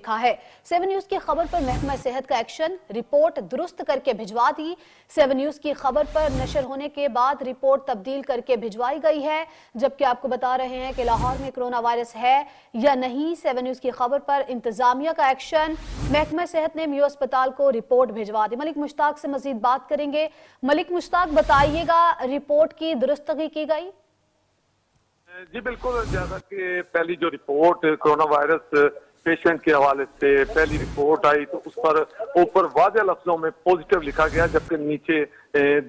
लिखा है। 7 न्यूज की खबर पर महकमा सेहत का एक्शन, रिपोर्ट दुरुस्त करके भिजवा दी। 7 न्यूज की खबर पर नशर होने के बाद रिपोर्ट तब्दील करके भिजवाई गई है, जबकि आपको बता रहे हैं कि लाहौर में कोरोना वायरस है या नहीं। 7 न्यूज की खबर पर इंतजामिया का एक्शन, महकमा सेहत ने मियो अस्पताल को रिपोर्ट भिजवा दी। मलिक मुश्ताक से मजीद बात करेंगे। मलिक मुश्ताक, बताइएगा, रिपोर्ट की दुरुस्तगी की गई? जी बिल्कुल, जैसा कि पहली जो रिपोर्ट कोरोना वायरस पेशेंट के हवाले से पहली रिपोर्ट आई तो उस पर ऊपर वाज़ेह लफ्जों में पॉजिटिव लिखा गया, जबकि नीचे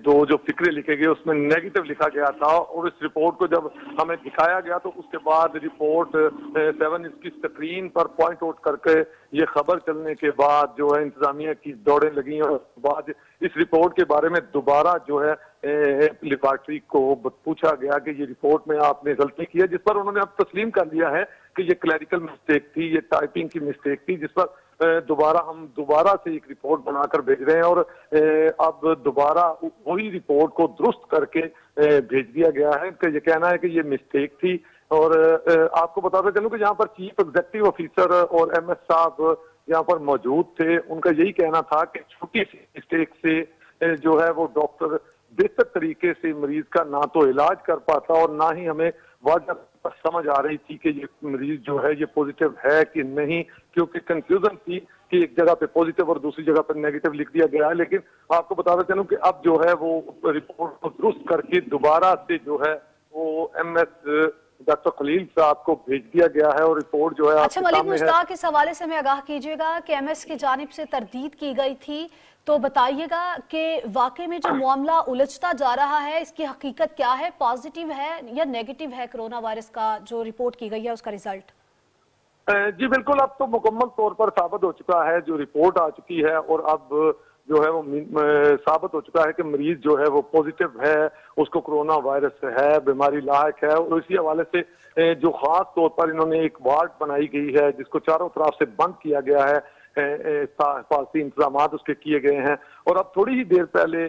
दो जो फिक्रे लिखे गए उसमें नेगेटिव लिखा गया था। और इस रिपोर्ट को जब हमें दिखाया गया तो उसके बाद रिपोर्ट 7 इसकी स्क्रीन पर पॉइंट आउट करके ये खबर चलने के बाद जो है इंतजामिया की दौड़ें लगी और उसके बाद इस रिपोर्ट के बारे में दोबारा जो है लेबॉर्ट्री को पूछा गया कि ये रिपोर्ट में आपने गलती की है, जिस पर उन्होंने अब तस्लीम कर लिया है कि ये क्लैरिकल मिस्टेक थी, ये टाइपिंग की मिस्टेक थी, जिस पर हम दोबारा से एक रिपोर्ट बनाकर भेज रहे हैं। और अब दोबारा वही रिपोर्ट को दुरुस्त करके भेज दिया गया है कि ये कहना है कि ये मिस्टेक थी। और आपको बताते चलूं कि यहाँ पर चीफ एग्जीक्यूटिव ऑफिसर और MS साहब यहाँ पर मौजूद थे। उनका यही कहना था कि छोटी सी मिस्टेक से जो है वो डॉक्टर बेहतर तरीके से मरीज का ना तो इलाज कर पाता और ना ही हमें वाज़ह समझ आ रही थी कि ये मरीज जो है ये पॉजिटिव है कि नहीं, क्योंकि कंफ्यूजन थी कि एक जगह पे पॉजिटिव और दूसरी जगह पे नेगेटिव लिख दिया गया है। लेकिन आपको बताते चलूं कि अब जो है वो रिपोर्ट को दुरुस्त करके दोबारा से जो है वो MS डॉक्टर खलील साहब को भेज दिया गया है और रिपोर्ट जो है अच्छा मलिक मुश्ताक, इस हवाले से हमें आगाह कीजिएगा कि MS की जानिब से तरदीद की गई थी, तो बताइएगा कि वाकई में जो मामला उलझता जा रहा है इसकी हकीकत क्या है, पॉजिटिव है या नेगेटिव है कोरोना वायरस का जो रिपोर्ट की गई है उसका रिजल्ट? जी बिल्कुल, अब तो मुकम्मल तौर पर साबित हो चुका है, जो रिपोर्ट आ चुकी है और अब जो है वो साबित हो चुका है कि मरीज जो है वो पॉजिटिव है, उसको कोरोना वायरस है, बीमारी लायक है। और इसी हवाले से जो खास तौर पर इन्होंने एक वार्ड बनाई गई है जिसको चारों तरफ से बंद किया गया है, हिफाजती इंतजाम उसके किए गए हैं। और अब थोड़ी ही देर पहले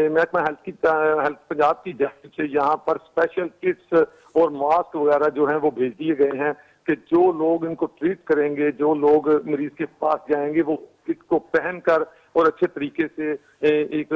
महकमा हेल्थ पंजाब की जानिब से यहाँ पर स्पेशल किट्स और मास्क वगैरह जो हैं वो भेज दिए गए हैं कि जो लोग इनको ट्रीट करेंगे, जो लोग मरीज के पास जाएंगे, वो किट को पहनकर और अच्छे तरीके से एक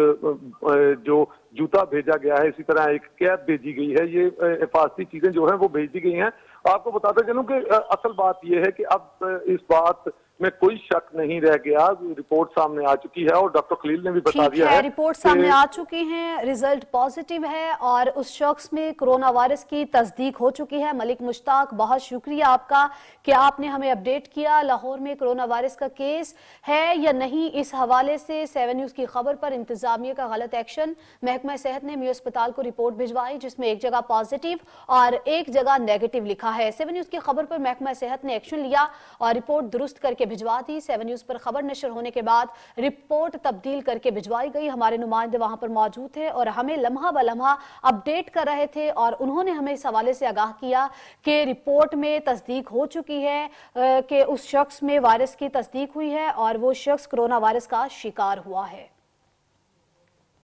जो जूता भेजा गया है, इसी तरह एक कैप भेजी गई है, ये हिफाजती चीजें जो हैं वो भेज दी गई हैं। आपको बताते चलूं कि असल बात यह है कि अब इस बात में कोई शक नहीं रह गया, रिपोर्ट सामने आ चुकी है और डॉक्टर खलील ने भी बता दिया है रिपोर्ट सामने आ चुकी है, रिजल्ट पॉजिटिव है और उस शख्स में कोरोना वायरस की तस्दीक हो चुकी है। मलिक मुश्ताक, बहुत शुक्रिया आपका कि आपने हमें अपडेट किया। लाहौर में कोरोना वायरस का केस है या नहीं, इस हवाले से 7 न्यूज की खबर पर इंतजामिया का गलत एक्शन, महकमा सेहत ने मियो अस्पताल को रिपोर्ट भिजवाई जिसमें एक जगह पॉजिटिव और एक जगह नेगेटिव लिखा है। 7 न्यूज की खबर पर महकमा सेहत ने एक्शन लिया और रिपोर्ट दुरुस्त करके भिजवा दी। 7 न्यूज पर खबर नशर होने के बाद रिपोर्ट तब्दील करके भिजवाई गई। हमारे नुमाइंदे वहां पर मौजूद थे और हमें लम्हा ब लम्हा अपडेट कर रहे थे और उन्होंने हमें इस हवाले से आगाह किया कि रिपोर्ट में तस्दीक हो चुकी है कि उस शख्स में वायरस की तस्दीक हुई है और वो शख्स कोरोना वायरस का शिकार हुआ है।